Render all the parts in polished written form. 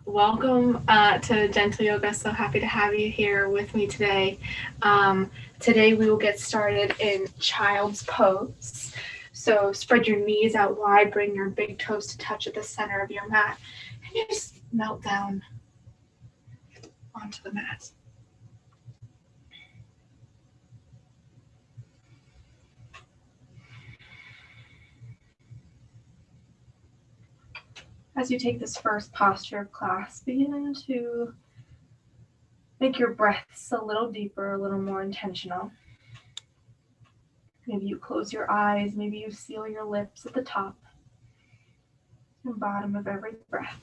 Welcome to Gentle Yoga. So happy to have you here with me today. Today we will get started in child's pose. So spread your knees out wide, bring your big toes to touch at the center of your mat, and just melt down onto the mat. As you take this first posture of class, begin to make your breaths a little deeper, a little more intentional. Maybe you close your eyes, maybe you seal your lips at the top and bottom of every breath.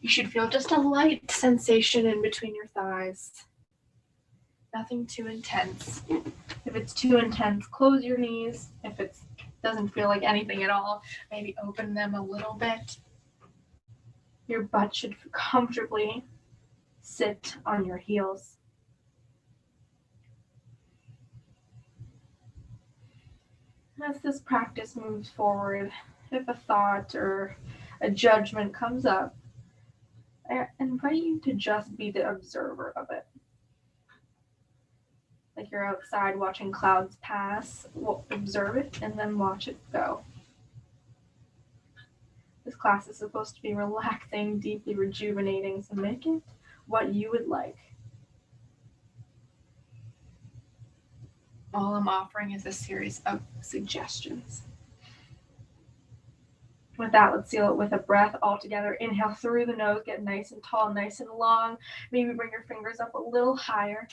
You should feel just a light sensation in between your thighs. Nothing too intense. If it's too intense, close your knees. If it doesn't feel like anything at all, maybe open them a little bit. Your butt should comfortably sit on your heels. As this practice moves forward, if a thought or a judgment comes up, I invite you to just be the observer of it. Like you're outside watching clouds pass, observe it and then watch it go. This class is supposed to be relaxing, deeply rejuvenating, so make it what you would like. All I'm offering is a series of suggestions. With that, let's seal it with a breath all together. Inhale through the nose, get nice and tall, nice and long. Maybe bring your fingers up a little higher.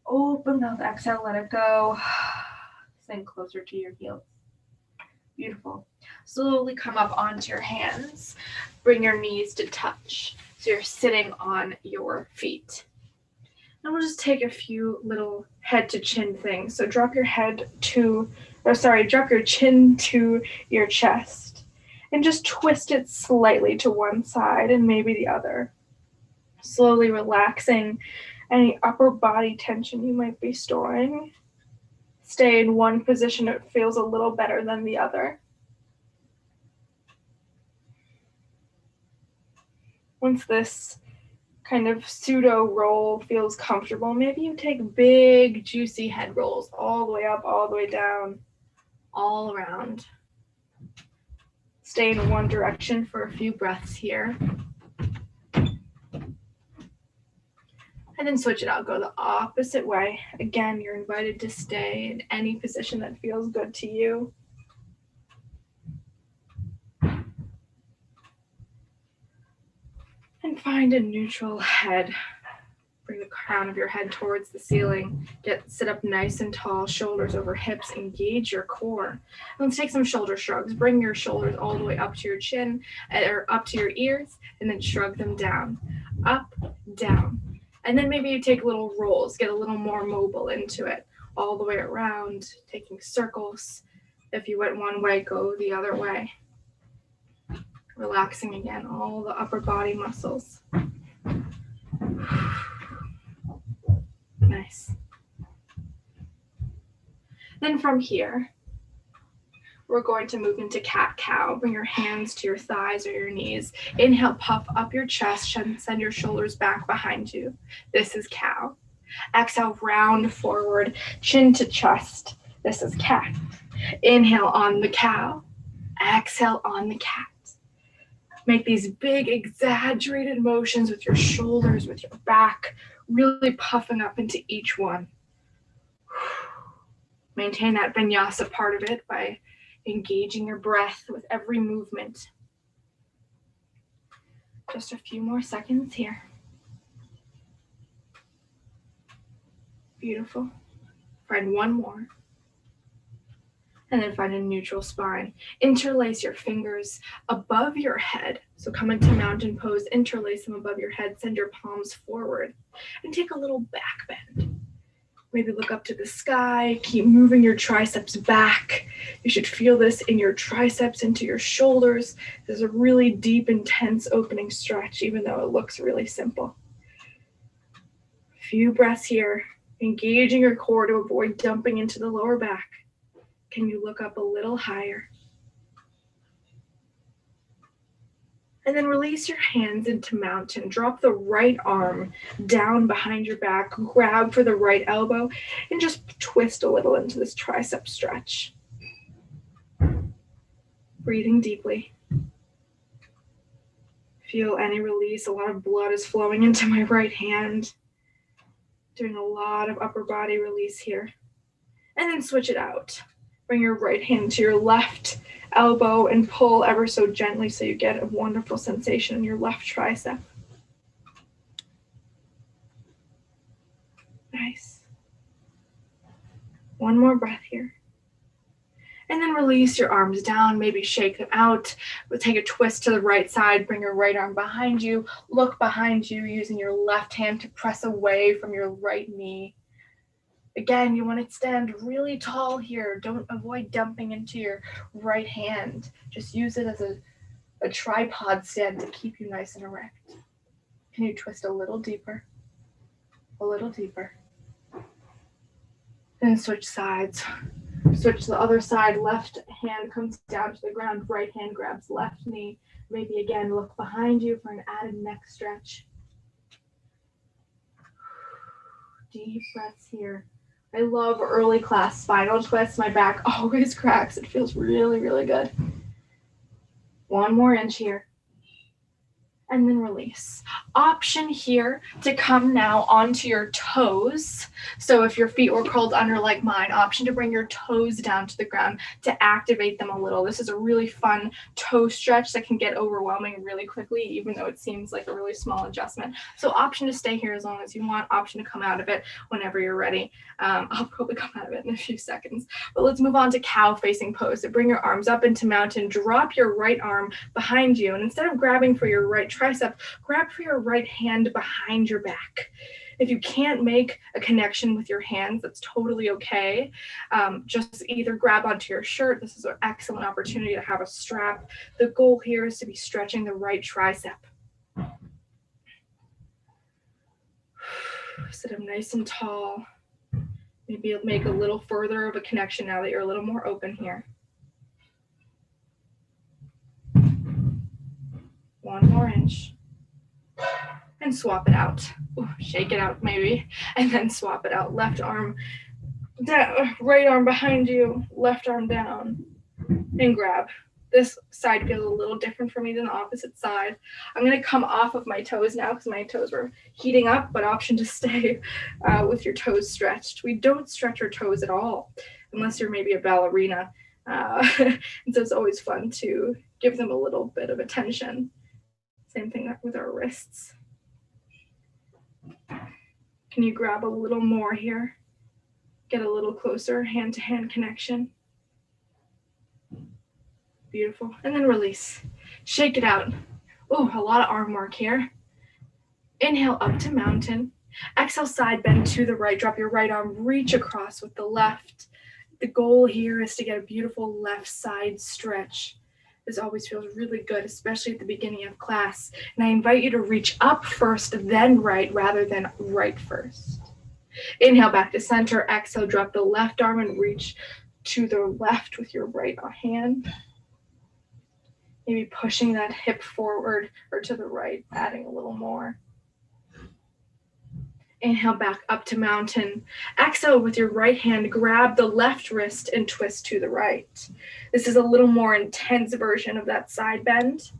Open mouth, exhale, let it go. Sink closer to your heels. Beautiful. Slowly come up onto your hands. Bring your knees to touch. So you're sitting on your feet. And we'll just take a few little head to chin things. So drop your chin to your chest. And just twist it slightly to one side and maybe the other. Slowly relaxing any upper body tension you might be storing. Stay in one position, it feels a little better than the other. Once this kind of pseudo roll feels comfortable, maybe you take big, juicy head rolls all the way up, all the way down, all around. Stay in one direction for a few breaths here. And then switch it out, go the opposite way. Again, you're invited to stay in any position that feels good to you. And find a neutral head. Bring the crown of your head towards the ceiling. Sit up nice and tall, shoulders over hips, engage your core. And let's take some shoulder shrugs. Bring your shoulders all the way up to your chin, or up to your ears, and then shrug them down. Up, down. And then maybe you take little rolls, get a little more mobile into it, all the way around, taking circles. If you went one way, go the other way. Relaxing again, all the upper body muscles. Nice. Then from here, we're going to move into cat-cow. Bring your hands to your thighs or your knees. Inhale, puff up your chest, send your shoulders back behind you. This is cow. Exhale, round forward, chin to chest. This is cat. Inhale on the cow. Exhale on the cat. Make these big, exaggerated motions with your shoulders, with your back, really puffing up into each one. Maintain that vinyasa part of it by engaging your breath with every movement. Just a few more seconds here. Beautiful. Find one more. And then find a neutral spine. Interlace your fingers above your head. So come into mountain pose, interlace them above your head, send your palms forward, and take a little back bend. Maybe look up to the sky, keep moving your triceps back. You should feel this in your triceps, into your shoulders. There's a really deep, intense opening stretch, even though it looks really simple. A few breaths here, engaging your core to avoid dumping into the lower back. Can you look up a little higher? And then release your hands into mountain. Drop the right arm down behind your back, grab for the right elbow, and just twist a little into this tricep stretch. Breathing deeply. Feel any release. A lot of blood is flowing into my right hand. Doing a lot of upper body release here. And then switch it out. Bring your right hand to your left elbow and pull ever so gently so you get a wonderful sensation in your left tricep. Nice. One more breath here. And then release your arms down, maybe shake them out. Take a twist to the right side, bring your right arm behind you, look behind you using your left hand to press away from your right knee. Again, you want to stand really tall here. Don't avoid dumping into your right hand. Just use it as a tripod stand to keep you nice and erect. Can you twist a little deeper? A little deeper. Then switch sides. Switch to the other side. Left hand comes down to the ground. Right hand grabs left knee. Maybe again, look behind you for an added neck stretch. Deep breaths here. I love early class spinal twists. My back always cracks. It feels really, really good. One more inch here. And then release. Option here to come now onto your toes. So if your feet were curled under like mine, option to bring your toes down to the ground to activate them a little. This is a really fun toe stretch that can get overwhelming really quickly, even though it seems like a really small adjustment. So option to stay here as long as you want, option to come out of it whenever you're ready. I'll probably come out of it in a few seconds. But let's move on to cow facing pose. So bring your arms up into mountain, drop your right arm behind you, and instead of grabbing for your right tricep, grab for your right hand behind your back. If you can't make a connection with your hands, that's totally okay. Just either grab onto your shirt. This is an excellent opportunity to have a strap. The goal here is to be stretching the right tricep. Sit up nice and tall. Maybe you'll make a little further of a connection now that you're a little more open here. One more inch. And swap it out. Ooh, shake it out maybe, and then swap it out. Left arm down, right arm behind you, left arm down, and grab. This side feels a little different for me than the opposite side. I'm gonna come off of my toes now because my toes were heating up, but option to stay with your toes stretched. We don't stretch our toes at all, unless you're maybe a ballerina. And so it's always fun to give them a little bit of attention. Same thing with our wrists. Can you grab a little more here? Get a little closer, hand-to-hand connection. Beautiful. And then release. Shake it out. Ooh, a lot of arm work here. Inhale up to mountain. Exhale, side bend to the right. Drop your right arm, reach across with the left. The goal here is to get a beautiful left side stretch. This always feels really good, especially at the beginning of class. And I invite you to reach up first, then right, rather than right first. Inhale back to center. Exhale, drop the left arm and reach to the left with your right hand. Maybe pushing that hip forward or to the right, adding a little more. Inhale back up to mountain. Exhale with your right hand, grab the left wrist and twist to the right. This is a little more intense version of that side bend,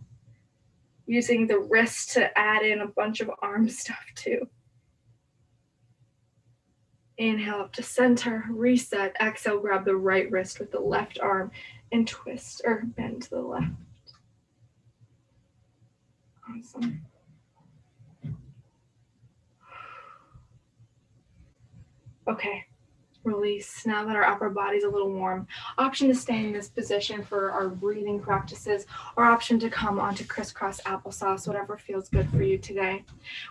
using the wrist to add in a bunch of arm stuff too. Inhale up to center, reset. Exhale, grab the right wrist with the left arm and twist or bend to the left. Awesome. Okay, release. Now that our upper body's a little warm, option to stay in this position for our breathing practices, or option to come onto crisscross applesauce, whatever feels good for you today.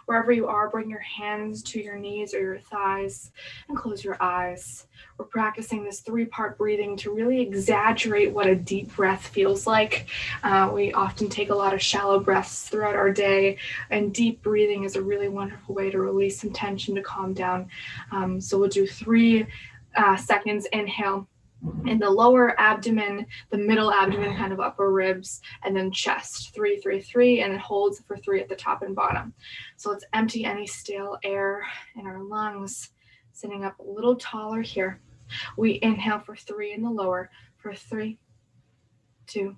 Wherever you are, bring your hands to your knees or your thighs and close your eyes. We're practicing this 3-part breathing to really exaggerate what a deep breath feels like. We often take a lot of shallow breaths throughout our day, and deep breathing is a really wonderful way to release some tension, to calm down. So we'll do 3 seconds. Inhale, In the lower abdomen, the middle abdomen, kind of upper ribs, and then chest, 3, 3, 3, and it holds for 3 at the top and bottom. So let's empty any stale air in our lungs, sitting up a little taller here. We inhale for 3 in the lower, for 3, 2,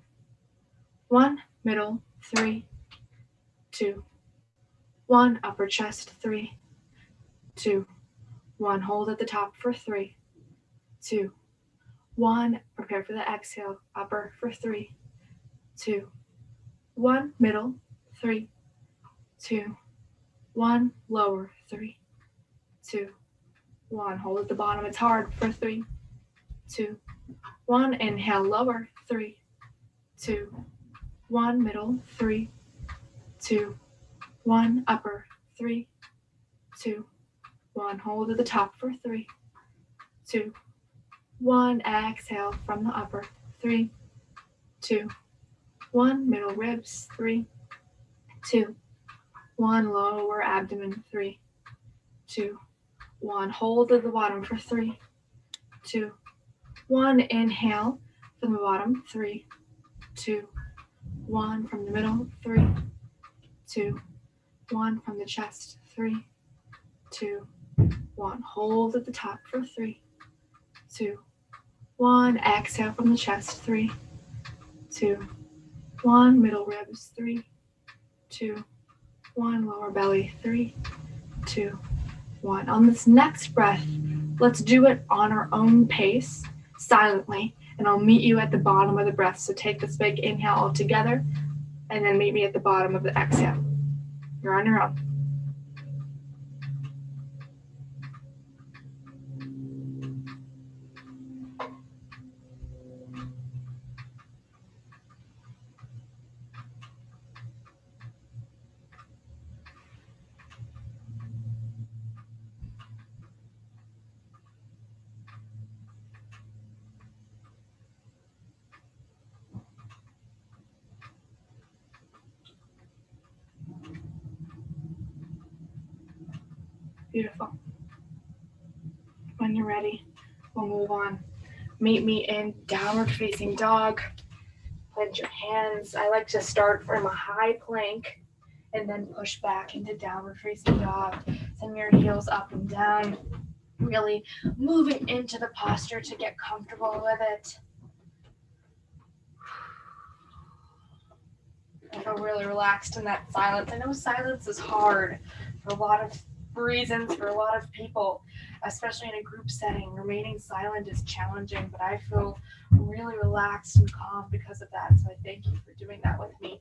1, middle, 3, 2, 1, upper chest, 3, 2, 1, hold at the top for 3, 2, 1, prepare for the exhale, upper for 3, 2, 1, middle, 3, 2, 1, lower, 3, 2, 1, hold at the bottom, it's hard, for 3, 2, 1, inhale, lower, 3, 2, 1, middle, 3, 2, 1, upper, 3, 2, 1, hold at the top for 3, 2, 1, exhale from the upper, 3, 2, 1, middle ribs, 3, 2, 1, lower abdomen, 3, 2, 1, hold at the bottom for 3, 2, 1, inhale from the bottom, 3, 2, 1, from the middle, 3, 2, 1, from the chest, 3, 2, 1, hold at the top for 3, 2, 1, exhale from the chest, 3, 2, 1, middle ribs, 3, 2, 1, lower belly, 3, 2, 1. On this next breath, let's do it on our own pace, silently, and I'll meet you at the bottom of the breath. So take this big inhale all together, and then meet me at the bottom of the exhale. You're on your own. Beautiful. When you're ready, we'll move on. Meet me in downward facing dog. Plant your hands. I like to start from a high plank and then push back into downward facing dog. Send your heels up and down. Really moving into the posture to get comfortable with it. I feel really relaxed in that silence. I know silence is hard for a lot of reasons for a lot of people, especially in a group setting. Remaining silent is challenging, but I feel really relaxed and calm because of that. So I thank you for doing that with me.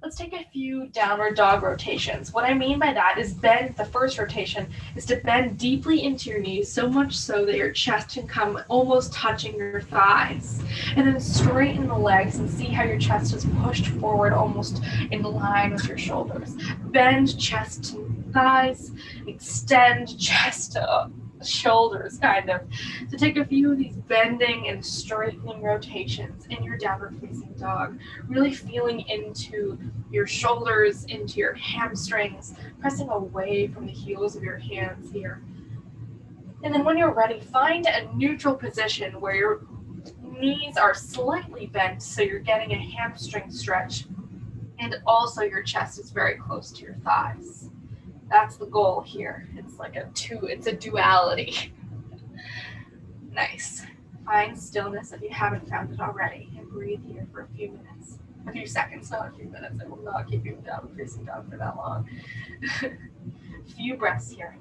Let's take a few downward dog rotations. What I mean by that is bend. The first rotation is to bend deeply into your knees, so much so that your chest can come almost touching your thighs. And then straighten the legs and see how your chest is pushed forward almost in line with your shoulders. Bend chest to thighs, extend chest to shoulders, kind of. So take a few of these bending and straightening rotations in your downward facing dog, really feeling into your shoulders, into your hamstrings, pressing away from the heels of your hands here. And then when you're ready, find a neutral position where your knees are slightly bent so you're getting a hamstring stretch, and also your chest is very close to your thighs. That's the goal here. It's like it's a duality. Nice. Find stillness if you haven't found it already, and breathe here for a few seconds, not a few minutes. I will not keep you down facing dog for that long. Few breaths here.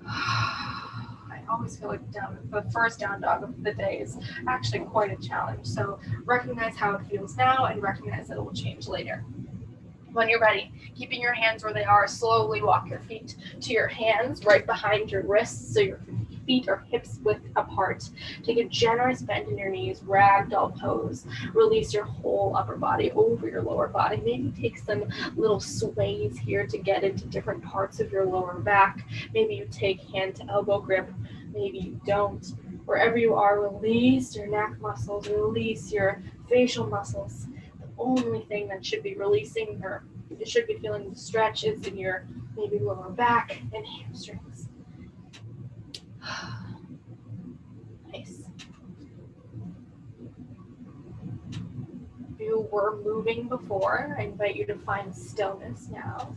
I always feel like the first down dog of the day is actually quite a challenge. So recognize how it feels now and recognize that it will change later. When you're ready, keeping your hands where they are, slowly walk your feet to your hands right behind your wrists so your feet are hips width apart. Take a generous bend in your knees, ragdoll pose. Release your whole upper body over your lower body. Maybe take some little sways here to get into different parts of your lower back. Maybe you take hand to elbow grip. Maybe you don't. Wherever you are, release your neck muscles, release your facial muscles. Only thing that should be releasing or you should be feeling the stretch is in your maybe lower back and hamstrings. Nice. If you were moving before, I invite you to find stillness now.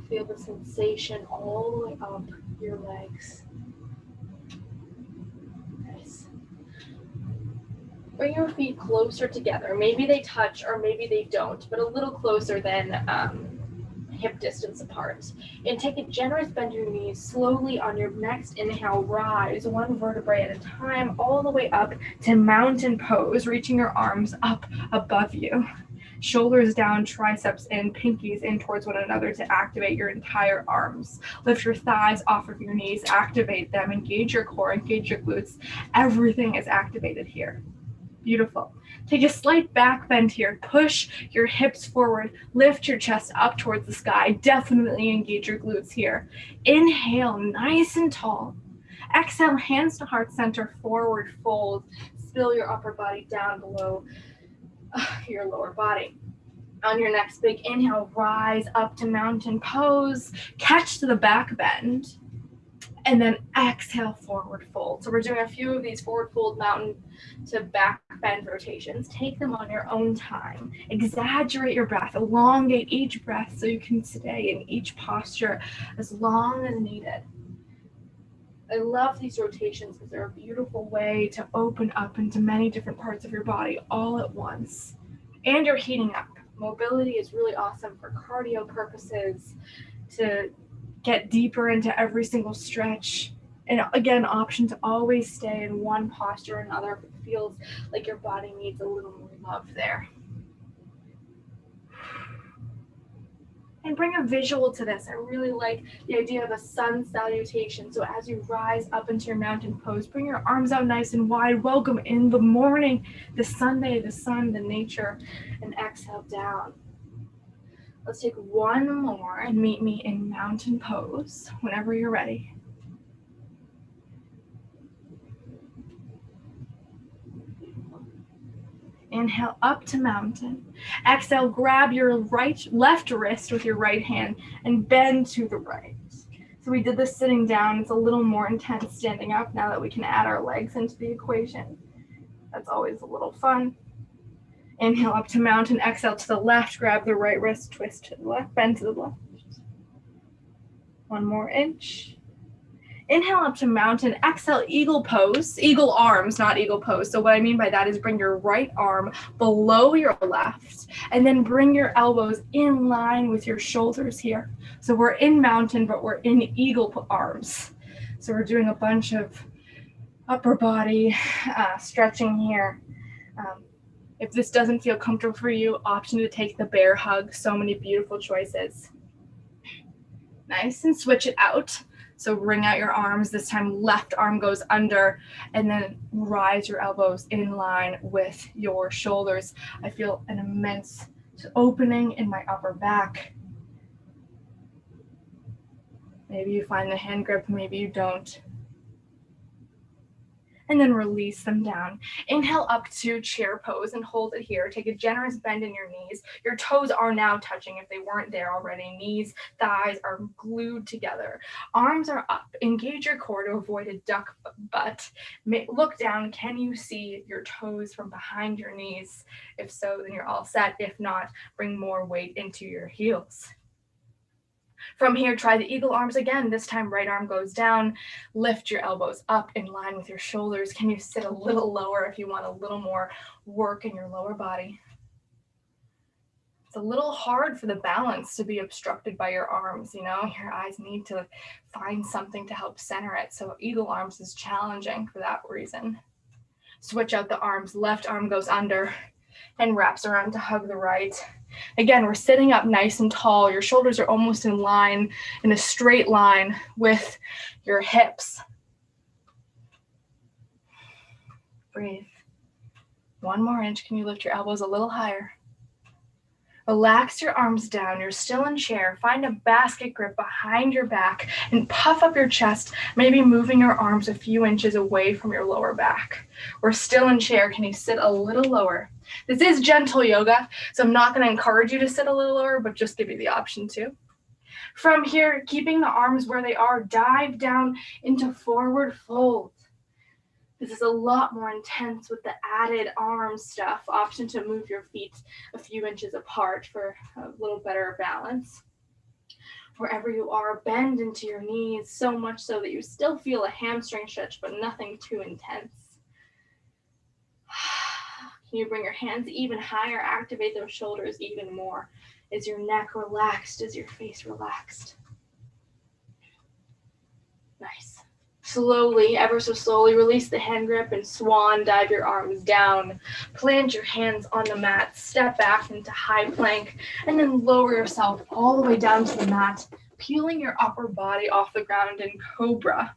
Feel the sensation all the way up your legs. Nice. Bring your feet closer together. Maybe they touch or maybe they don't, but a little closer than hip distance apart. And take a generous bend to your knees. Slowly on your next inhale, rise one vertebrae at a time all the way up to mountain pose, reaching your arms up above you. Shoulders down, triceps in, pinkies in towards one another to activate your entire arms. Lift your thighs off of your knees, activate them, engage your core, engage your glutes. Everything is activated here. Beautiful. Take a slight back bend here. Push your hips forward. Lift your chest up towards the sky. Definitely engage your glutes here. Inhale, nice and tall. Exhale, hands to heart center, forward fold. Spill your upper body down below your lower body. On your next big inhale, rise up to mountain pose. Catch to the back bend. And then exhale, forward fold. So we're doing a few of these forward fold mountain to back bend rotations. Take them on your own time. Exaggerate your breath. Elongate each breath so you can stay in each posture as long as needed. I love these rotations because they're a beautiful way to open up into many different parts of your body all at once. And you're heating up. Mobility is really awesome for cardio purposes, to get deeper into every single stretch. And again, option to always stay in one posture or another if it feels like your body needs a little more love there. And bring a visual to this. I really like the idea of a sun salutation. So as you rise up into your mountain pose, bring your arms out nice and wide. Welcome in the morning, the Sunday, the sun, the nature, and exhale down. Let's take one more and meet me in mountain pose whenever you're ready. Inhale up to mountain. Exhale, grab your left wrist with your right hand and bend to the right. So we did this sitting down. It's a little more intense standing up now that we can add our legs into the equation. That's always a little fun. Inhale up to mountain, exhale to the left, grab the right wrist, twist to the left, bend to the left. One more inch. Inhale up to mountain, exhale, eagle pose, eagle arms, not eagle pose. So what I mean by that is bring your right arm below your left and then bring your elbows in line with your shoulders here. So we're in mountain, but we're in eagle arms. So we're doing a bunch of upper body stretching here. If this doesn't feel comfortable for you, option to take the bear hug. So many beautiful choices. Nice, and switch it out. So bring out your arms. This time left arm goes under and then rise your elbows in line with your shoulders. I feel an immense opening in my upper back. Maybe you find the hand grip, maybe you don't. And then release them down. Inhale up to chair pose and hold it here. Take a generous bend in your knees. Your toes are now touching if they weren't there already. Knees, thighs are glued together. Arms are up. Engage your core to avoid a duck butt. Look down. Can you see your toes from behind your knees? If so, then you're all set. If not, bring more weight into your heels. From here, try the eagle arms again. This time, right arm goes down. Lift your elbows up in line with your shoulders. Can you sit a little lower if you want a little more work in your lower body? It's a little hard for the balance to be obstructed by your arms, you know? Your eyes need to find something to help center it. So eagle arms is challenging for that reason. Switch out the arms. Left arm goes under and wraps around to hug the right. Again, we're sitting up nice and tall. Your shoulders are almost in line, in a straight line with your hips. Breathe. One more inch. Can you lift your elbows a little higher? Relax your arms down. You're still in chair. Find a basket grip behind your back and puff up your chest, maybe moving your arms a few inches away from your lower back. We're still in chair. Can you sit a little lower? This is gentle yoga, so I'm not going to encourage you to sit a little lower, but just give you the option to. From here, keeping the arms where they are, dive down into forward fold. This is a lot more intense with the added arm stuff. Option to move your feet a few inches apart for a little better balance. Wherever you are, bend into your knees so much so that you still feel a hamstring stretch, but nothing too intense. Can you bring your hands even higher? Activate those shoulders even more. Is your neck relaxed? Is your face relaxed? Nice. Slowly, ever so slowly, release the hand grip and swan dive your arms down. Plant your hands on the mat, step back into high plank, and then lower yourself all the way down to the mat, peeling your upper body off the ground in cobra.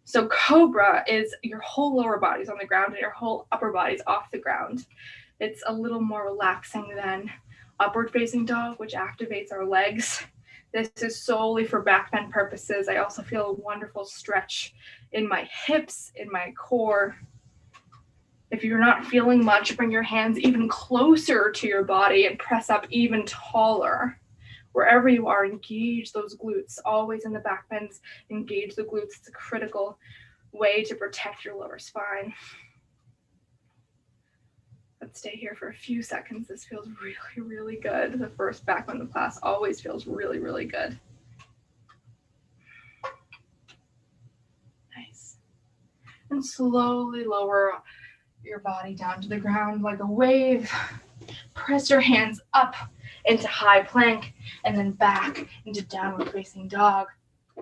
So cobra is your whole lower body's on the ground and your whole upper body's off the ground. It's a little more relaxing than upward facing dog, which activates our legs. This is solely for back bend purposes. I also feel a wonderful stretch in my hips, in my core. If you're not feeling much, bring your hands even closer to your body and press up even taller. Wherever you are, engage those glutes. Always in the back bends, engage the glutes. It's a critical way to protect your lower spine. Let's stay here for a few seconds. This feels really, really good. The first back bend of class always feels really, really good. Nice. And slowly lower your body down to the ground like a wave. Press your hands up into high plank and then back into downward facing dog.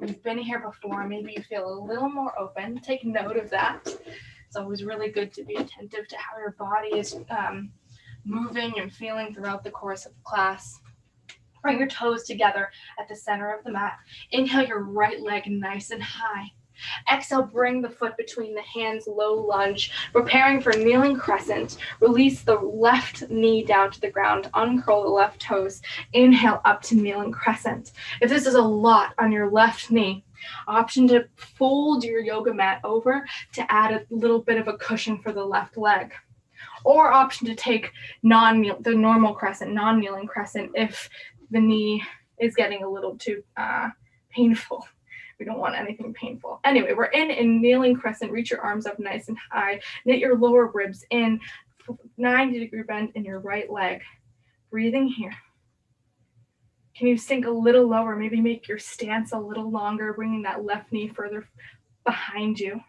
You've been here before. Maybe you feel a little more open. Take note of that. It's always really good to be attentive to how your body is moving and feeling throughout the course of the class. Bring your toes together at the center of the mat. Inhale your right leg nice and high. Exhale, bring the foot between the hands, low lunge, preparing for kneeling crescent. Release the left knee down to the ground, uncurl the left toes. Inhale up to kneeling crescent. If this is a lot on your left knee, option to fold your yoga mat over to add a little bit of a cushion for the left leg. Or option to take the normal crescent, non-kneeling crescent, if the knee is getting a little too painful. We don't want anything painful. Anyway, we're in kneeling crescent. Reach your arms up nice and high. Knit your lower ribs in. 90-degree bend in your right leg. Breathing here. Can you sink a little lower? Maybe make your stance a little longer, bringing that left knee further behind you.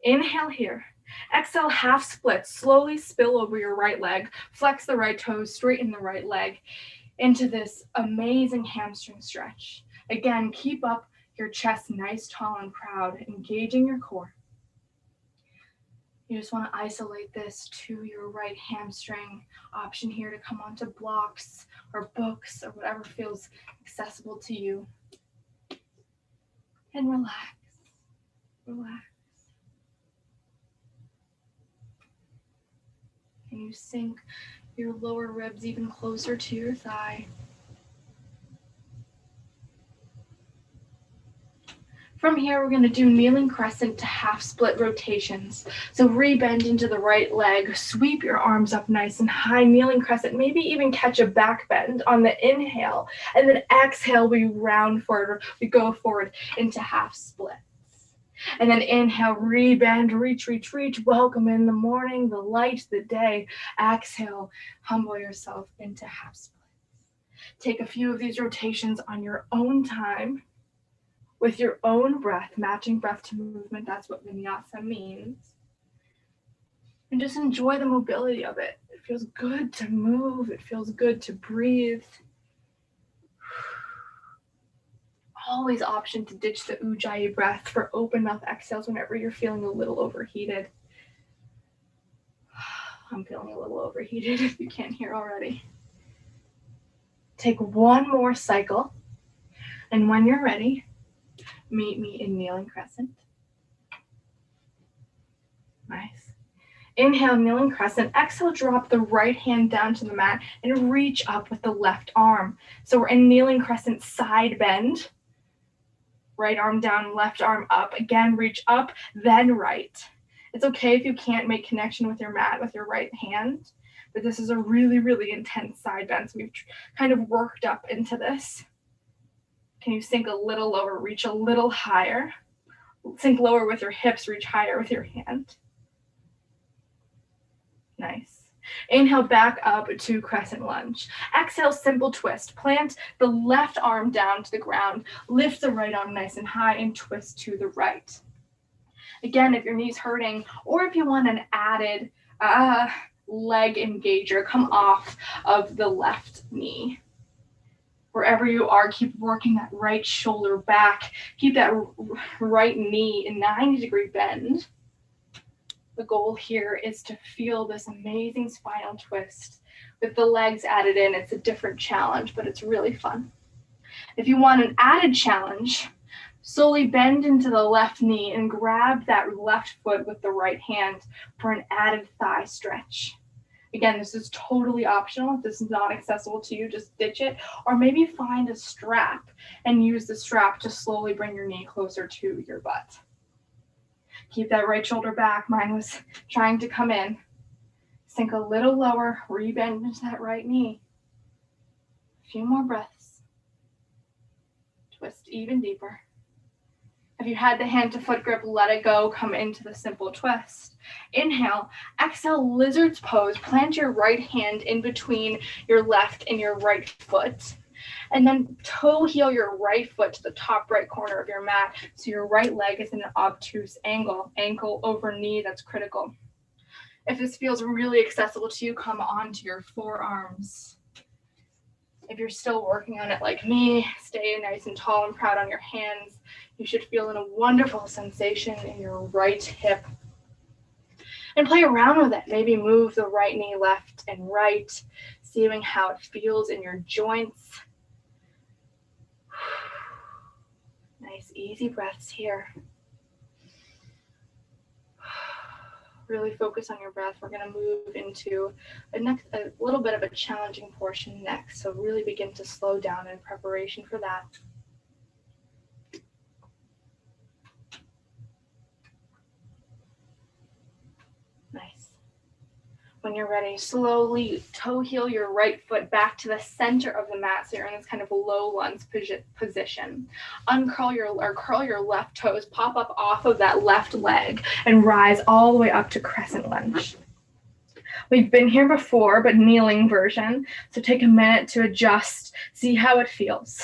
Inhale here. Exhale, half split. Slowly spill over your right leg. Flex the right toes, straighten the right leg into this amazing hamstring stretch. Again, keep up your chest nice, tall, and proud, engaging your core. You just want to isolate this to your right hamstring. Option here to come onto blocks or books or whatever feels accessible to you. And relax. Relax. Can you sink your lower ribs even closer to your thigh? From here, we're going to do kneeling crescent to half split rotations. So rebend into the right leg, sweep your arms up nice and high, kneeling crescent, maybe even catch a back bend on the inhale. And then exhale, we round forward, we go forward into half splits. And then inhale, rebend, reach, reach, reach. Welcome in the morning, the light, the day. Exhale, humble yourself into half splits. Take a few of these rotations on your own time, with your own breath, matching breath to movement. That's what vinyasa means. And just enjoy the mobility of it. It feels good to move. It feels good to breathe. Always option to ditch the ujjayi breath for open mouth exhales whenever you're feeling a little overheated. I'm feeling a little overheated if you can't hear already. Take one more cycle. And when you're ready, meet me in kneeling crescent. Nice. Inhale, kneeling crescent. Exhale, drop the right hand down to the mat and reach up with the left arm. So we're in kneeling crescent side bend. Right arm down, left arm up. Again, reach up, then right. It's okay if you can't make connection with your mat with your right hand, but this is a really, really intense side bend. So we've kind of worked up into this. Can you sink a little lower, reach a little higher? Sink lower with your hips, reach higher with your hand. Nice. Inhale back up to crescent lunge. Exhale, simple twist. Plant the left arm down to the ground. Lift the right arm nice and high and twist to the right. Again, if your knee's hurting or if you want an added leg engager, come off of the left knee. Wherever you are, keep working that right shoulder back. Keep that right knee in 90-degree bend. The goal here is to feel this amazing spinal twist. With the legs added in, it's a different challenge, but it's really fun. If you want an added challenge, slowly bend into the left knee and grab that left foot with the right hand for an added thigh stretch. Again, this is totally optional. If this is not accessible to you, just ditch it. Or maybe find a strap and use the strap to slowly bring your knee closer to your butt. Keep that right shoulder back. Mine was trying to come in. Sink a little lower, rebend into that right knee. A few more breaths. Twist even deeper. If you had the hand to foot grip, let it go, come into the simple twist. Inhale, exhale, lizard's pose. Plant your right hand in between your left and your right foot. And then toe heel your right foot to the top right corner of your mat. So your right leg is in an obtuse angle. Ankle over knee, that's critical. If this feels really accessible to you, come onto your forearms. If you're still working on it like me, stay nice and tall and proud on your hands. You should feel a wonderful sensation in your right hip. And play around with it. Maybe move the right knee left and right, seeing how it feels in your joints. Nice, easy breaths here. Really focus on your breath. We're going to move into a little bit of a challenging portion next. So really begin to slow down in preparation for that. Nice. When you're ready, slowly toe heel your right foot back to the center of the mat. So you're in this kind of low lunge position. Curl your left toes, pop up off of that left leg and rise all the way up to crescent lunge. We've been here before, but kneeling version. So take a minute to adjust, see how it feels.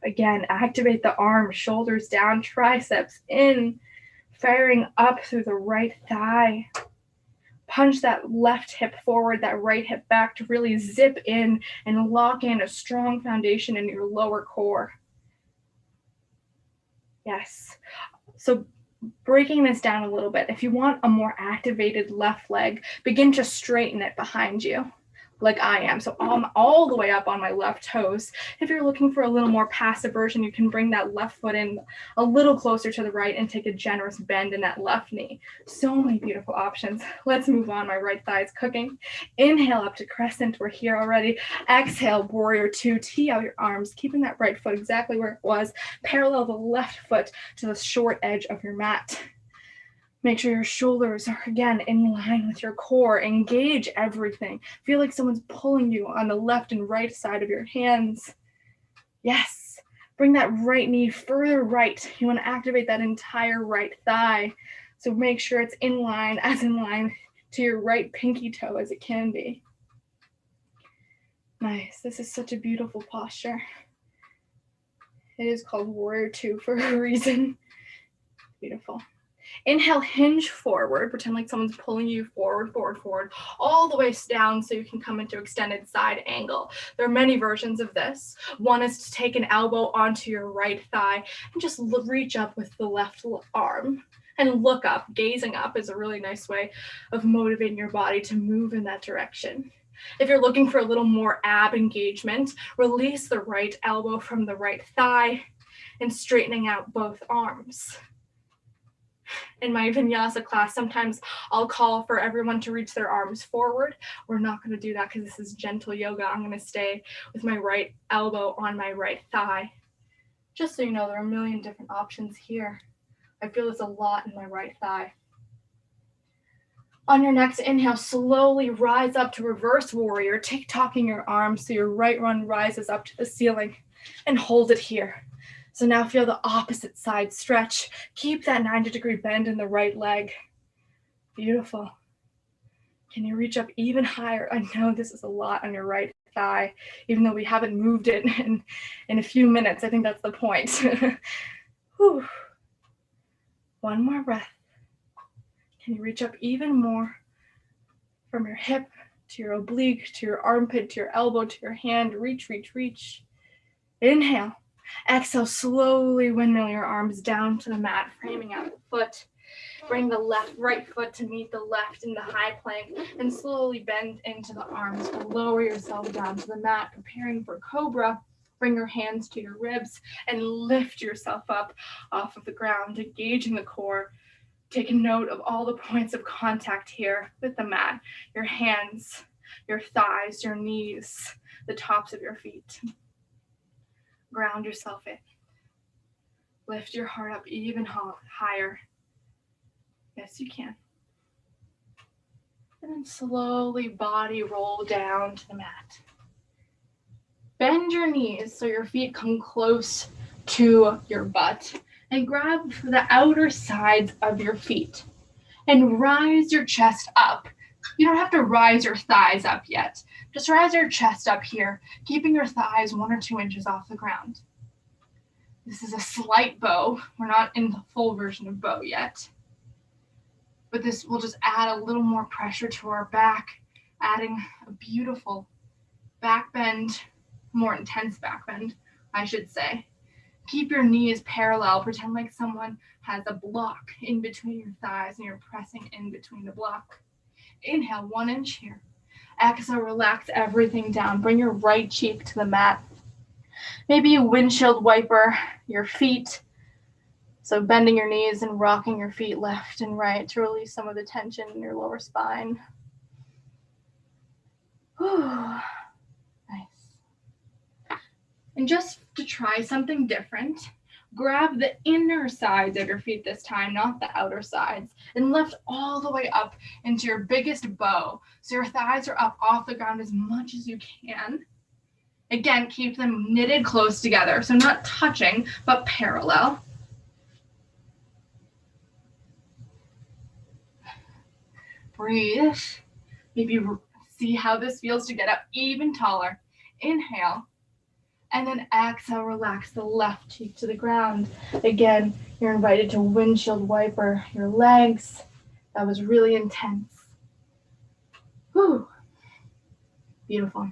Again, activate the arms, shoulders down, triceps in, firing up through the right thigh. Punch that left hip forward, that right hip back to really zip in and lock in a strong foundation in your lower core. Yes. So breaking this down a little bit, if you want a more activated left leg, begin to straighten it behind you like I am. So I'm all the way up on my left toes. If you're looking for a little more passive version, you can bring that left foot in a little closer to the right and take a generous bend in that left knee. So many beautiful options. Let's move on. My right thigh is cooking. Inhale up to crescent. We're here already. Exhale, warrior two. Tee out your arms, keeping that right foot exactly where it was. Parallel the left foot to the short edge of your mat. Make sure your shoulders are, again, in line with your core. Engage everything. Feel like someone's pulling you on the left and right side of your hands. Yes. Bring that right knee further right. You want to activate that entire right thigh. So make sure it's in line to your right pinky toe as it can be. Nice. This is such a beautiful posture. It is called Warrior Two for a reason. Beautiful. Inhale, hinge forward. Pretend like someone's pulling you forward, all the way down so you can come into extended side angle. There are many versions of this. One is to take an elbow onto your right thigh and just reach up with the left arm and look up. Gazing up is a really nice way of motivating your body to move in that direction. If you're looking for a little more ab engagement, release the right elbow from the right thigh and straightening out both arms. In my vinyasa class, sometimes I'll call for everyone to reach their arms forward. We're not going to do that because this is gentle yoga. I'm going to stay with my right elbow on my right thigh. Just so you know, there are a million different options here. I feel this a lot in my right thigh. On your next inhale, slowly rise up to reverse warrior, tick-tocking your arms so your right one rises up to the ceiling, and hold it here. So now feel the opposite side stretch. Keep that 90-degree bend in the right leg. Beautiful. Can you reach up even higher? I know this is a lot on your right thigh, even though we haven't moved it in a few minutes. I think that's the point. Whew. One more breath. Can you reach up even more from your hip to your oblique, to your armpit, to your elbow, to your hand? Reach, reach, reach. Inhale. Exhale, slowly windmill your arms down to the mat, framing out the foot. Bring the right foot to meet the left in the high plank and slowly bend into the arms. Lower yourself down to the mat, preparing for cobra. Bring your hands to your ribs and lift yourself up off of the ground, engaging the core. Take note of all the points of contact here with the mat, your hands, your thighs, your knees, the tops of your feet. Ground yourself in. Lift your heart up even higher. Yes, you can. And then slowly body roll down to the mat. Bend your knees so your feet come close to your butt and grab the outer sides of your feet and rise your chest up. You don't have to rise your thighs up yet. Just rise your chest up here, keeping your thighs 1 or 2 inches off the ground. This is a slight bow. We're not in the full version of bow yet. But this will just add a little more pressure to our back, adding a beautiful back bend, more intense back bend, I should say. Keep your knees parallel. Pretend like someone has a block in between your thighs and you're pressing in between the block. Inhale, 1 inch here. Exhale, relax everything down. Bring your right cheek to the mat. Maybe you windshield wiper your feet. So bending your knees and rocking your feet left and right to release some of the tension in your lower spine. Whew. Nice. And just to try something different, grab the inner sides of your feet this time, not the outer sides, and lift all the way up into your biggest bow. So your thighs are up off the ground as much as you can. Again, keep them knitted close together. So not touching, but parallel. Breathe. Maybe see how this feels to get up even taller. Inhale. And then exhale, relax the left cheek to the ground. Again, you're invited to windshield wiper your legs. That was really intense. Whew. Beautiful.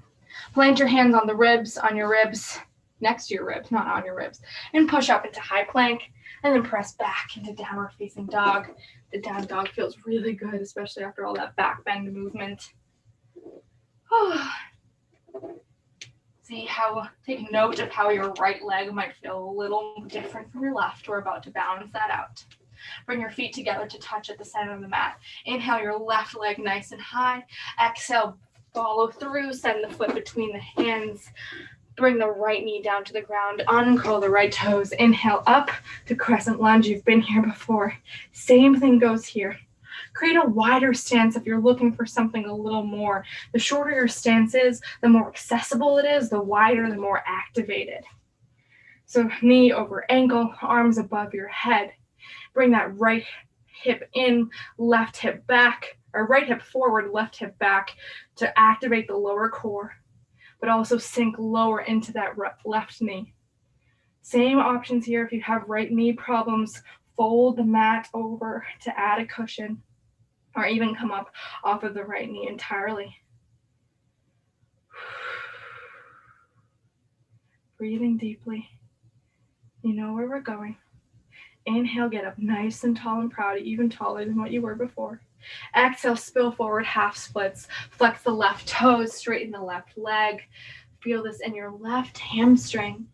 Plant your hands on the ribs, on your ribs, next to your ribs, not on your ribs, and push up into high plank, and then press back into downward facing dog. The down dog feels really good, especially after all that back bend movement. Take note of how your right leg might feel a little different from your left. We're about to balance that out. Bring your feet together to touch at the center of the mat. Inhale your left leg nice and high. Exhale, follow through, send the foot between the hands. Bring the right knee down to the ground. Uncurl the right toes. Inhale up to crescent lunge. You've been here before. Same thing goes here. Create a wider stance if you're looking for something a little more. The shorter your stance is, the more accessible it is. The wider, the more activated. So knee over ankle, arms above your head. Bring that right hip in, left hip back, or right hip forward, left hip back to activate the lower core, but also sink lower into that left knee. Same options here. If you have right knee problems, fold the mat over to add a cushion, or even come up off of the right knee entirely. Breathing deeply. You know where we're going. Inhale, get up nice and tall and proud, even taller than what you were before. Exhale, spill forward, half splits. Flex the left toes, straighten the left leg. Feel this in your left hamstring.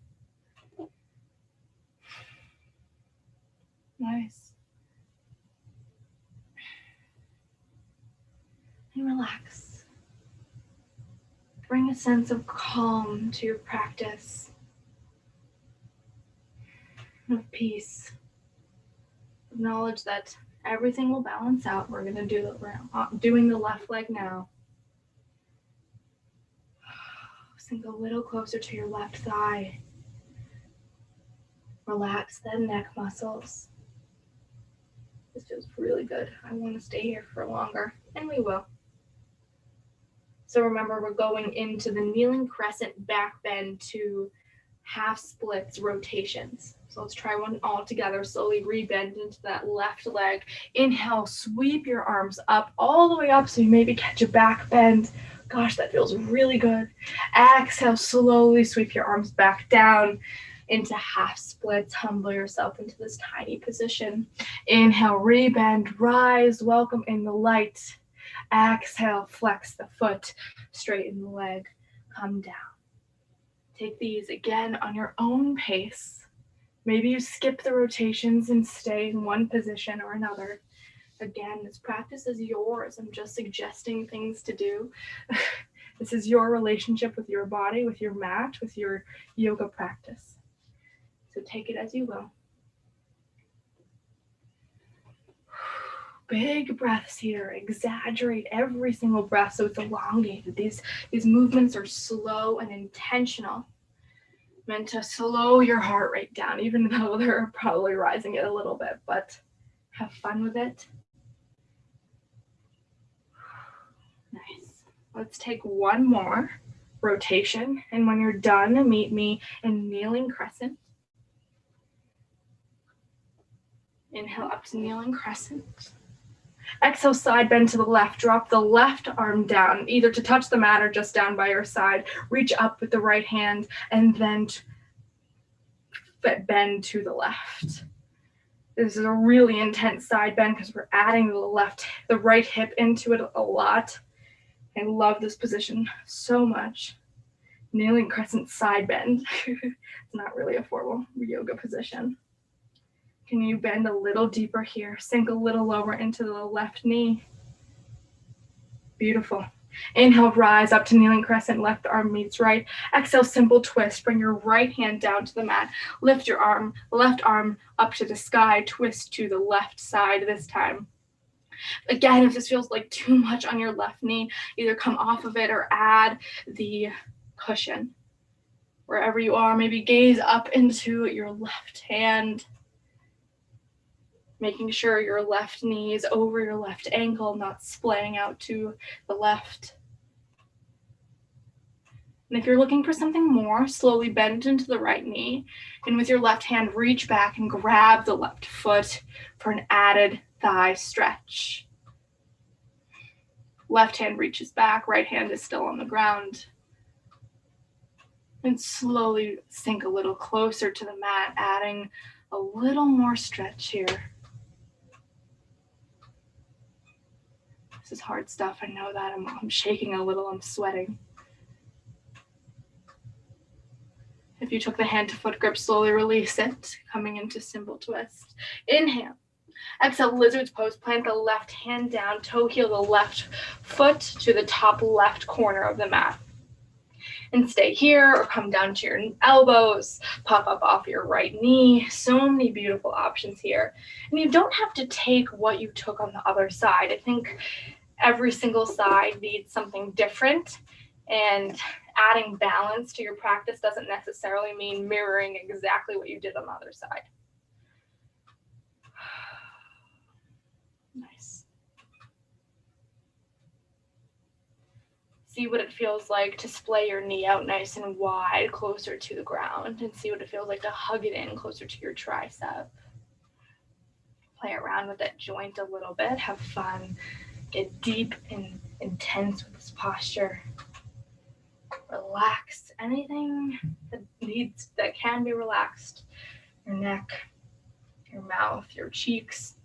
Nice. And relax. Bring a sense of calm to your practice, of peace. Acknowledge that Everything will balance out. We're doing the left leg now. Sink a little closer to your left thigh. Relax the neck muscles. This feels really good. I want to stay here for longer, and we will. So remember, we're going into the kneeling crescent back bend to half splits rotations. So let's try one all together. Slowly rebend into that left leg. Inhale, sweep your arms up all the way up so you maybe catch a back bend. Gosh, that feels really good. Exhale, slowly sweep your arms back down into half splits. Humble yourself into this tiny position. Inhale, rebend, rise, welcome in the light. Exhale, flex the foot, straighten the leg, come down. Take these again on your own pace. Maybe you skip the rotations and stay in one position or another. Again, this practice is yours. I'm just suggesting things to do. This is your relationship with your body, with your mat, with your yoga practice. So take it as you will. Big breaths here. Exaggerate every single breath so it's elongated. These movements are slow and intentional. Meant to slow your heart rate down, even though they're probably rising it a little bit, but have fun with it. Nice. Let's take one more rotation, and when you're done, meet me in kneeling crescent. Inhale up to kneeling crescent. Exhale, side bend to the left. Drop the left arm down, either to touch the mat or just down by your side. Reach up with the right hand and then bend to the left. This is a really intense side bend because we're adding the right hip into it a lot. I love this position so much. Kneeling crescent side bend. It's not really a formal yoga position. Can you bend a little deeper here? Sink a little lower into the left knee. Beautiful. Inhale, rise up to kneeling crescent, left arm meets right. Exhale, simple twist. Bring your right hand down to the mat. Lift your left arm up to the sky. Twist to the left side this time. Again, if this feels like too much on your left knee, either come off of it or add the cushion. Wherever you are, maybe gaze up into your left hand. Making sure your left knee is over your left ankle, not splaying out to the left. And if you're looking for something more, slowly bend into the right knee. And with your left hand, reach back and grab the left foot for an added thigh stretch. Left hand reaches back, right hand is still on the ground. And slowly sink a little closer to the mat, adding a little more stretch here. This is hard stuff. I know that. I'm shaking a little. I'm sweating. If you took the hand to foot grip, slowly release it, coming into simple twist. Inhale. Exhale, lizard's pose. Plant the left hand down. Toe heel the left foot to the top left corner of the mat. And stay here or come down to your elbows. Pop up off your right knee. So many beautiful options here. And you don't have to take what you took on the other side. I think every single side needs something different, and adding balance to your practice doesn't necessarily mean mirroring exactly what you did on the other side. Nice. See what it feels like to splay your knee out nice and wide, closer to the ground, and see what it feels like to hug it in closer to your tricep. Play around with that joint a little bit, have fun. Get deep and intense with this posture. Relax anything that can be relaxed. Your neck, your mouth, your cheeks,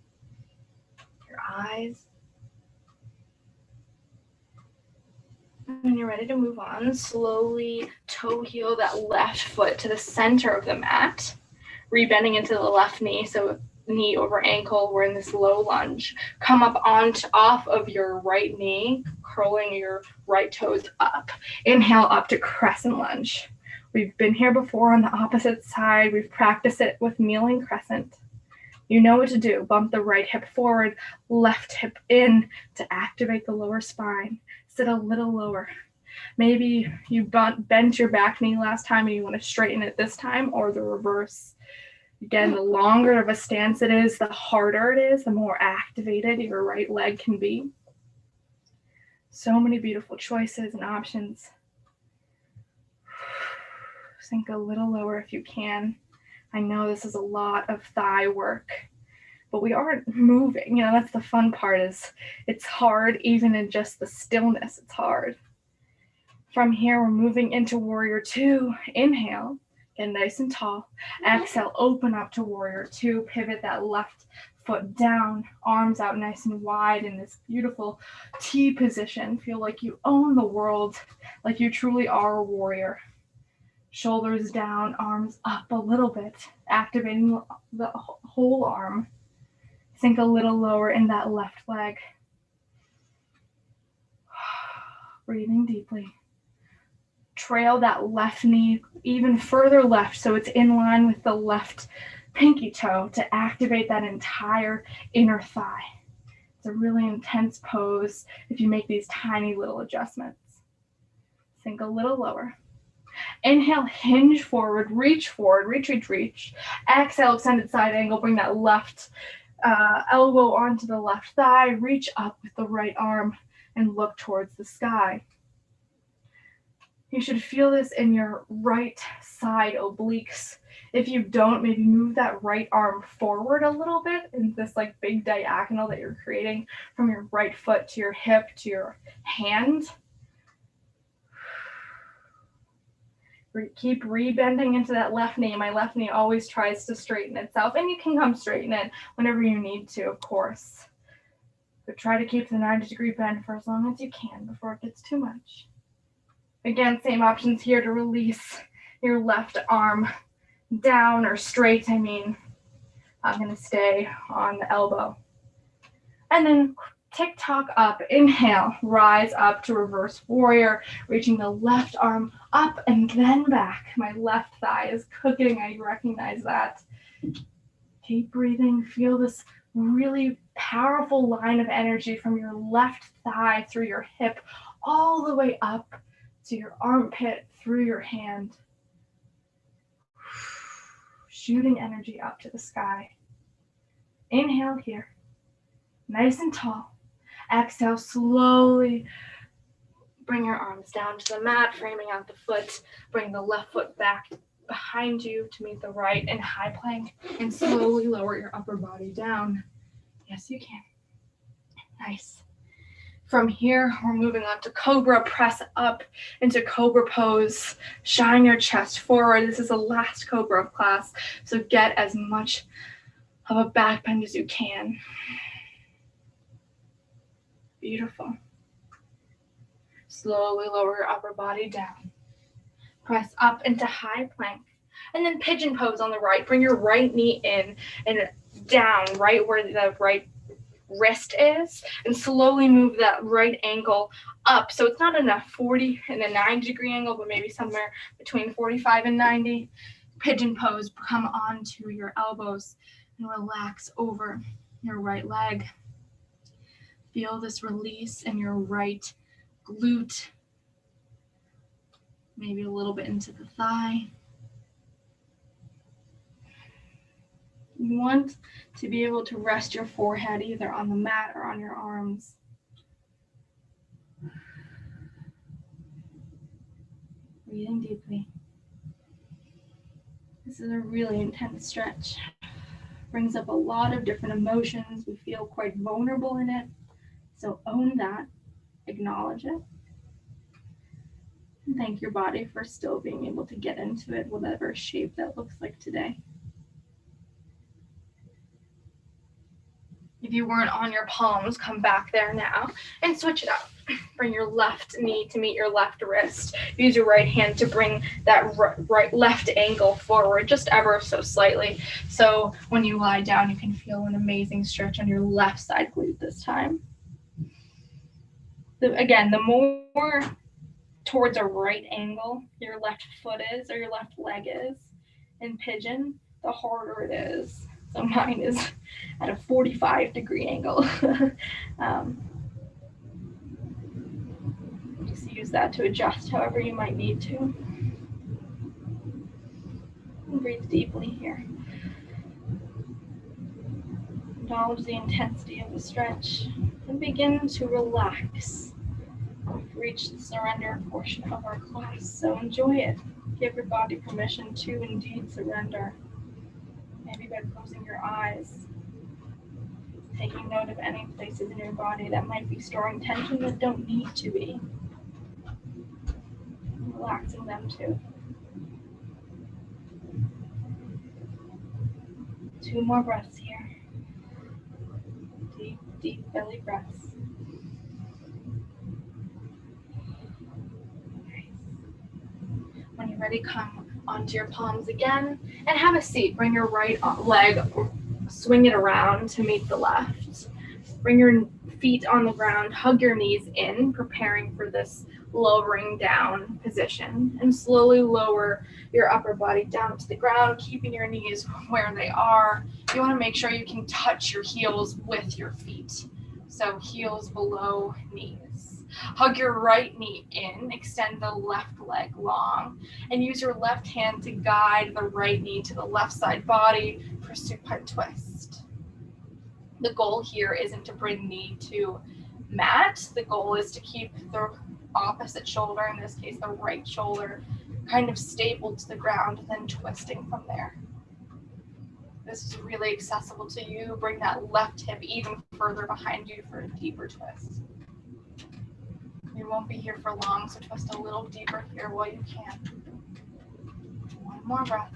your eyes. When you're ready to move on, slowly toe heel that left foot to the center of the mat, rebending into the left knee, so knee over ankle. We're in this low lunge. Come up off of your right knee, curling your right toes up. Inhale up to crescent lunge. We've been here before on the opposite side. We've practiced it with kneeling crescent. You know what to do. Bump the right hip forward, left hip in to activate the lower spine. Sit a little lower. Maybe you bent your back knee last time and you want to straighten it this time, or the reverse. Again, the longer of a stance it is, the harder it is, the more activated your right leg can be. So many beautiful choices and options. Sink a little lower if you can. I know this is a lot of thigh work, but we aren't moving. You know, that's the fun part, is it's hard even in just the stillness. It's hard. From here, we're moving into warrior two. Inhale, get nice and tall. Exhale, open up to warrior two. Pivot that left foot down, arms out nice and wide in this beautiful T position. Feel like you own the world, like you truly are a warrior. Shoulders down, arms up a little bit, activating the whole arm. Sink a little lower in that left leg. Breathing deeply. Trail that left knee even further left so it's in line with the left pinky toe to activate that entire inner thigh. It's a really intense pose if you make these tiny little adjustments. Sink a little lower. Inhale, hinge forward, reach forward, reach. Exhale, extended side angle, bring that left elbow onto the left thigh, reach up with the right arm and look towards the sky. You should feel this in your right side obliques. If you don't, maybe move that right arm forward a little bit in this like big diagonal that you're creating from your right foot to your hip to your hand. Keep rebending into that left knee. My left knee always tries to straighten itself, and you can come straighten it whenever you need to, of course. But try to keep the 90-degree bend for as long as you can before it gets too much. Again, same options here to release your left arm down or straight. I'm going to stay on the elbow. And then tick-tock up, inhale, rise up to reverse warrior, reaching the left arm up and then back. My left thigh is cooking, I recognize that. Keep breathing, feel this really powerful line of energy from your left thigh through your hip, all the way up to your armpit, through your hand. Shooting energy up to the sky. Inhale here, nice and tall. Exhale, slowly bring your arms down to the mat, framing out the foot. Bring the left foot back behind you to meet the right in high plank, and slowly lower your upper body down. Yes, you can. Nice. From here, we're moving on to cobra. Press up into cobra pose. Shine your chest forward. This is the last cobra of class, so get as much of a back bend as you can. Beautiful. Slowly lower your upper body down. Press up into high plank. And then pigeon pose on the right. Bring your right knee in and down, right where the right wrist is. And slowly move that right ankle up. So it's not in a 40 and a 90-degree angle, but maybe somewhere between 45 and 90. Pigeon pose. Come onto your elbows and relax over your right leg. Feel this release in your right glute, maybe a little bit into the thigh. You want to be able to rest your forehead either on the mat or on your arms. Breathing deeply. This is a really intense stretch. Brings up a lot of different emotions. We feel quite vulnerable in it. So own that, acknowledge it, and thank your body for still being able to get into it, whatever shape that looks like today. If you weren't on your palms, come back there now and switch it up. Bring your left knee to meet your left wrist. Use your right hand to bring that left ankle forward just ever so slightly. So when you lie down, you can feel an amazing stretch on your left side glute this time. Again, the more towards a right angle your left foot is or your left leg is in pigeon, the harder it is. So mine is at a 45-degree angle. Just use that to adjust however you might need to. And breathe deeply here. Acknowledge the intensity of the stretch and begin to relax. We've reached the surrender portion of our class, so enjoy it. Give your body permission to indeed surrender. Maybe by closing your eyes, taking note of any places in your body that might be storing tension that don't need to be. Relaxing them too. 2 more breaths here. Deep, deep belly breaths. Nice. When you're ready, come onto your palms again and have a seat. Bring your right leg, swing it around to meet the left. Bring your feet on the ground, hug your knees in, preparing for this lowering down position, and slowly lower your upper body down to the ground, keeping your knees where they are. You want to make sure you can touch your heels with your feet. So heels below knees. Hug your right knee in, extend the left leg long, and use your left hand to guide the right knee to the left side body for supine twist. The goal here isn't to bring knee to mat. The goal is to keep the opposite shoulder, in this case the right shoulder, kind of stapled to the ground and then twisting from there. This is really accessible to you. Bring that left hip even further behind you for a deeper twist. You won't be here for long, so twist a little deeper here while you can. 1 more breath.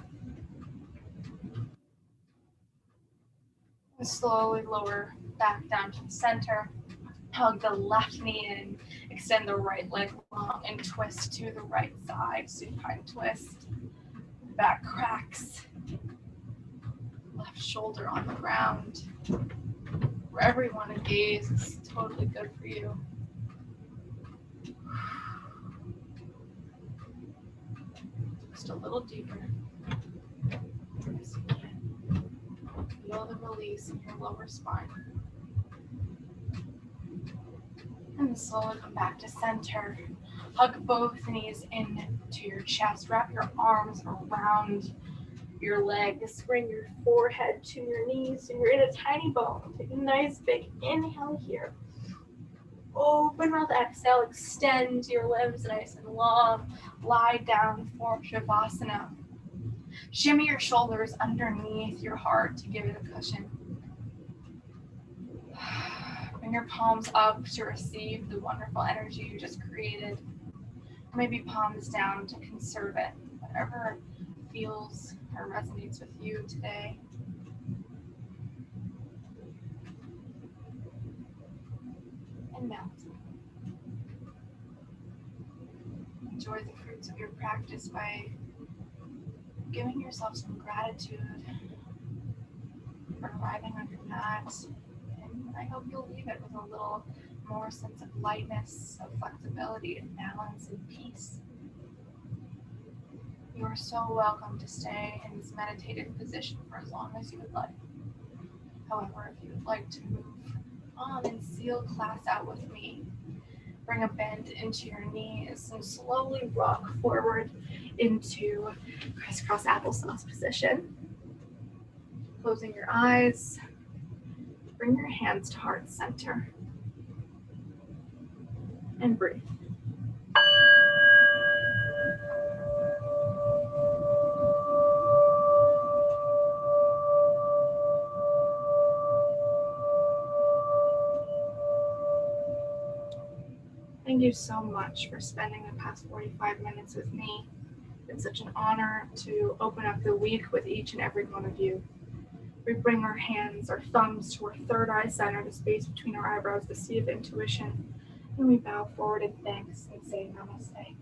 And slowly lower back down to the center. Hug the left knee in, extend the right leg long, and twist to the right side, supine twist. Back cracks. Left shoulder on the ground. Wherever you want to gaze is totally good for you. Just a little deeper. As you can. Feel the release in your lower spine. And slowly come back to center. Hug both knees into your chest. Wrap your arms around your legs. Bring your forehead to your knees. So you're in a tiny bone. Take a nice big inhale here. Open mouth exhale. Extend your limbs nice and long. Lie down for Shavasana. Shimmy your shoulders underneath your heart to give it a cushion. Bring your palms up to receive the wonderful energy you just created. Or maybe palms down to conserve it. Whatever feels or resonates with you today. And melt. Enjoy the fruits of your practice by giving yourself some gratitude for arriving on your mat. And I hope you'll leave it with a little more sense of lightness, of flexibility, and balance and peace. You are so welcome to stay in this meditative position for as long as you would like. However, if you would like to move on and seal class out with me, bring a bend into your knees and slowly rock forward into crisscross applesauce position. Closing your eyes, bring your hands to heart center, and breathe. Thank you so much for spending the past 45 minutes with me. It's such an honor to open up the week with each and every one of you. We bring our hands, our thumbs to our third eye center, the space between our eyebrows, the seat of intuition, and we bow forward in thanks and say namaste.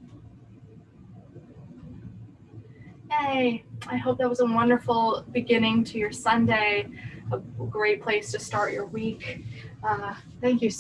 Hey, I hope that was a wonderful beginning to your Sunday, a great place to start your week. Thank you